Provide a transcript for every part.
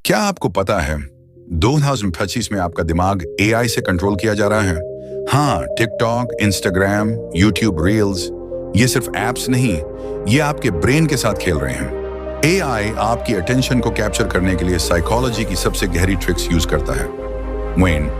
क्या आपको पता है 2025 में आपका दिमाग एआई से कंट्रोल किया जा रहा है? हाँ, टिकटॉक, इंस्टाग्राम, यूट्यूब रील्स, ये सिर्फ एप्स नहीं, ये आपके ब्रेन के साथ खेल रहे हैं। एआई आपकी अटेंशन को कैप्चर करने के लिए साइकोलॉजी की सबसे गहरी ट्रिक्स यूज करता है। When,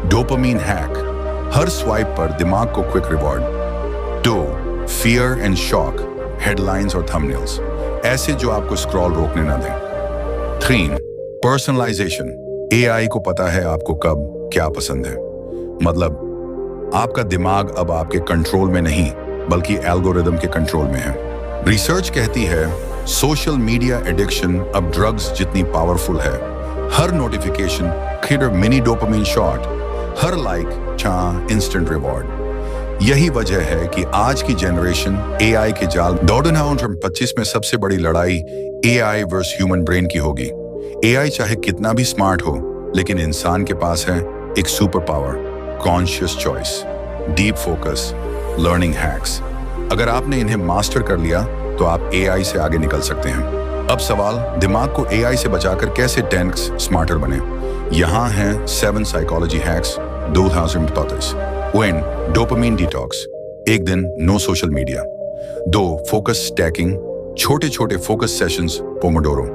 dopamine hack, her swipe पर दिमाग को quick reward. 2, fear and shock, headlines और थंबनेल्स, ऐसे जो आपको स्क्रॉल रोकने ना दें। 3, पर्सनलाइजेशन, एआई को पता है आपको कब क्या पसंद है। मतलब आपका दिमाग अब आपके कंट्रोल में नहीं बल्कि एल्गोरिदम के कंट्रोल में है। रिसर्च कहती है सोशल मीडिया एडिक्शन अब ड्रग्स जितनी पावरफुल है। हर notification trigger mini dopamine shot, हर लाइक इंस्टेंट रिवॉर्ड। यही वजह है कि आज की जनरेशन एआई के जाल 2025 में सबसे बड़ी लड़ाई एआई वर्सेस ह्यूमन ब्रेन की होगी। एआई चाहे कितना भी स्मार्ट हो, लेकिन इंसान के पास है एक super power, conscious choice, deep focus, learning hacks. अगर आपने इन्हें मास्टर कर लिया तो आप एआई से आगे निकल सकते हैं। अब सवाल, दिमाग को एआई से बचाकर कैसे 10x स्मार्टर बने। यहाँ हैं 7 साइकोलॉजी हैक्स 2025। 1, डोपामिन डिटॉक्स, एक दिन no social media. 2, focus stacking, छोटे छोटे focus sessions pomodoro.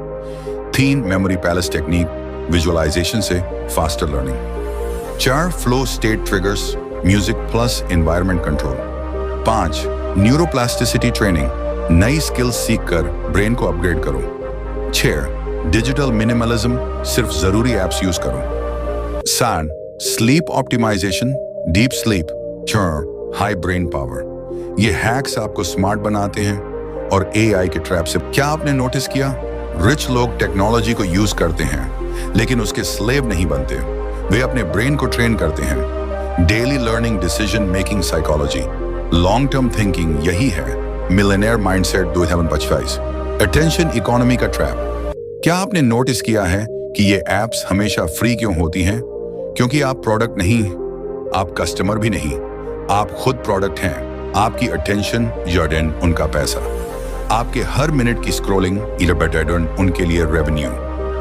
3, memory palace technique, visualisation से faster learning. 4, flow state triggers, music plus environment control. 5, neuroplasticity training, नई स्किल्स सीखकर ब्रेन को अपग्रेड करो। 6, डिजिटल मिनिमलिज्म, सिर्फ जरूरी एप्स यूज करो। 7, sleep optimisation, deep sleep, high brain power. ये hacks आपको स्मार्ट बनाते हैं और एआई के ट्रैप से। क्या आपने नोटिस किया, रिच लोग टेक्नोलॉजी को यूज करते हैं लेकिन उसके स्लेव नहीं बनते। वे अपने ब्रेन को ट्रेन करते हैं। Daily learning, decision making psychology, long term thinking, यही है मिलियनेयर माइंडसेट 2025। अटेंशन इकोनॉमी का ट्रैप। क्या आपने नोटिस किया है कि ये एप्स हमेशा फ्री क्यों होती हैं? क्योंकि आप प्रोडक्ट नहीं, आप कस्टमर भी नहीं, आप खुद प्रोडक्ट हैं। आपकी अटेंशन जॉर्डन, उनका पैसा। आपके हर मिनट की स्क्रॉलिंग उनके लिए रेवेन्यू।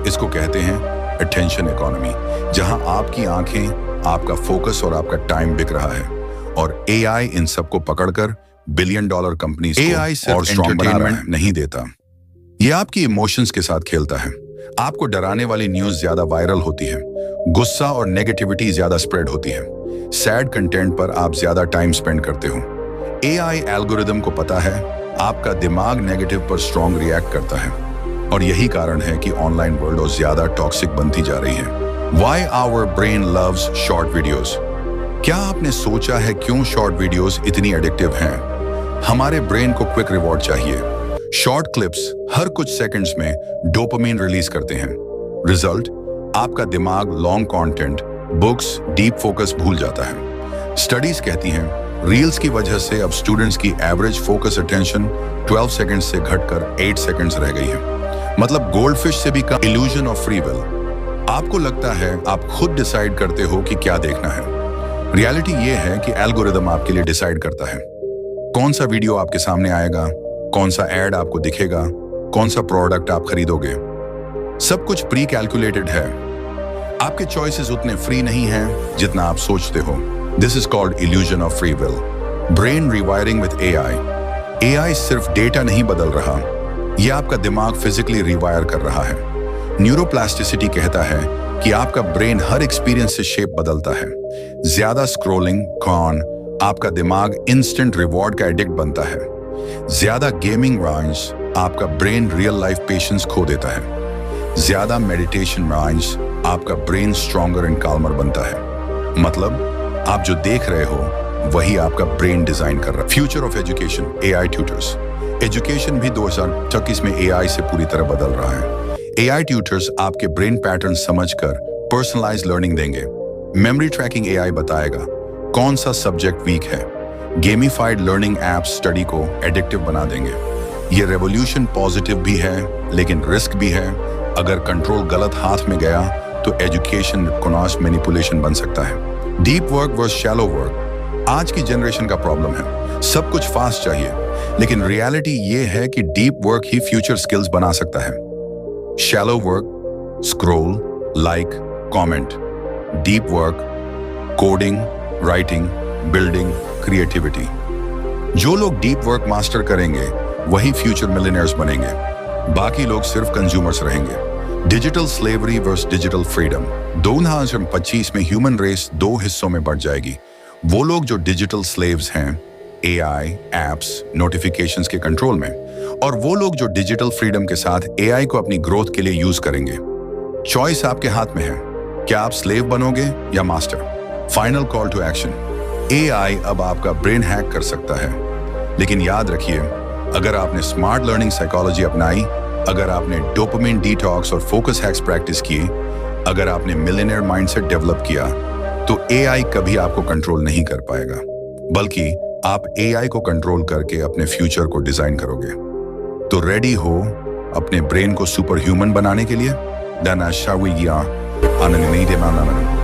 इसको कहते हैं अटेंशन इकोनॉमी, जहां आपकी आंखें, आपका फोकस और आपका टाइम बिक रहा है और एआई इन सबको पकड़कर $1 बिलियन कंपनी एआई सिर्फ एंटरटेनमेंट नहीं देता, ये आपकी इमोशंस के साथ खेलता है। आपको डराने वाली न्यूज ज्यादा वायरल होती है, गुस्सा और नेगेटिविटी ज्यादा स्प्रेड होती है, सैड कंटेंट पर आप ज्यादा टाइम स्पेंड करते हो। एआई एल्गोरिदम को पता है आपका दिमाग नेगेटिव पर स्ट्रॉन्ग रिएक्ट करता है और यही कारण है कि ऑनलाइन वर्ल्ड और ज्यादा टॉक्सिक बनती जा रही है। Why our brain loves short videos? क्या आपने सोचा है क्यों शॉर्ट वीडियोस इतनी एडिक्टिव हैं? हमारे ब्रेन को क्विक रिवॉर्ड चाहिए। शॉर्ट क्लिप्स हर कुछ सेकंड्स में डोपामिन रिलीज करते हैं। रिजल्ट, आपका दिमाग long content, books, deep focus भूल जाता है। स्टडीज कहती हैं रील्स की वजह से अब स्टूडेंट्स की एवरेज फोकस अटेंशन 12 सेकंड्स से घटकर 8 सेकंड्स रह गई है। मतलब गोल्डफिश से भी कम। इल्यूजन ऑफ फ्री विल, आपको लगता है आप खुद डिसाइड करते हो कि क्या देखना है। रियलिटी ये है कि एल्गोरिदम आपके लिए डिसाइड करता है कौन सा वीडियो आपके सामने आएगा, कौन सा एड आपको दिखेगा, कौन सा प्रोडक्ट आप खरीदोगे। सब कुछ प्री कैलकुलेटेड है। आपके चॉइसेस उतने फ्री नहीं हैं जितना आप सोचते हो। This is called illusion of free will. Brain rewiring with AI. AI सिर्फ डेटा नहीं बदल रहा, यह आपका दिमाग फिजिकली रिवायर कर रहा है। न्यूरोप्लास्टिसिटी कहता है कि आपका ब्रेन हर एक्सपीरियंस से शेप बदलता है। ज्यादा स्क्रॉलिंग, आपका दिमाग इंस्टेंट रिवॉर्ड का एडिक्ट बनता है। ज्यादा गेमिंग राइंस, आपका ब्रेन रियल लाइफ पेशेंस खो देता है। ज्यादा मेडिटेशन राइंस, आपका ब्रेन स्ट्रॉन्गर एंड काल्मर बनता है। मतलब आप जो देख रहे हो वही आपका ब्रेन डिजाइन कर रहा है। Future of education, AI tutors. Education भी 2026 में एआई से पूरी तरह बदल रहा है। एआई ट्यूटर्स आपके ब्रेन पैटर्न समझकर पर्सनलाइज लर्निंग देंगे। मेमोरी ट्रैकिंग एआई बताएगा कौन सा सब्जेक्ट वीक है। गेमिफाइड लर्निंग एप्स स्टडी को एडिक्टिव बना देंगे। ये रेवोल्यूशन पॉजिटिव भी है लेकिन रिस्क भी है। अगर कंट्रोल गलत हाथ में गया तो एजुकेशन कॉन्स मैनिपुलेशन बन सकता है। Deep work versus shallow work, आज की जनरेशन का प्रॉब्लम है। सब कुछ फास्ट चाहिए, लेकिन रियलिटी ये है कि डीप वर्क ही फ्यूचर स्किल्स बना सकता है। Shallow work scroll, like, comment, deep work, coding, writing, building, creativity. जो लोग डीप वर्क मास्टर करेंगे वही फ्यूचर मिलियनेयर्स बनेंगे, बाकी लोग सिर्फ कंज्यूमर्स रहेंगे। Digital slavery versus digital freedom. 2025 में ह्यूमन रेस दो हिस्सों में बढ़ जाएगी। वो लोग जो डिजिटल स्लेव्स हैं, एआई, एप्स, नोटिफिकेशंस के कंट्रोल में, और वो लोग जो डिजिटल फ्रीडम के साथ एआई को अपनी ग्रोथ के लिए यूज करेंगे। चॉइस आपके हाथ में है, क्या आप स्लेव बनोगे या master. Final call to action. AI अब आपका ब्रेन हैक कर सकता है, लेकिन याद रखिए, अगर आपने स्मार्ट लर्निंग साइकोलॉजी अपनाई, अगर आपने डोपामिन डिटॉक्स और फोकस हैक्स प्रैक्टिस की, अगर आपने मिलियनेयर माइंडसेट डेवलप किया, तो एआई कभी आपको कंट्रोल नहीं कर पाएगा, बल्कि आप एआई को कंट्रोल करके अपने फ्यूचर को डिजाइन करोगे। तो रेडी हो अपने ब्रेन को सुपर ह्यूमन बनाने के लिए? Dann schaue ich ja an eine Medienanalyse.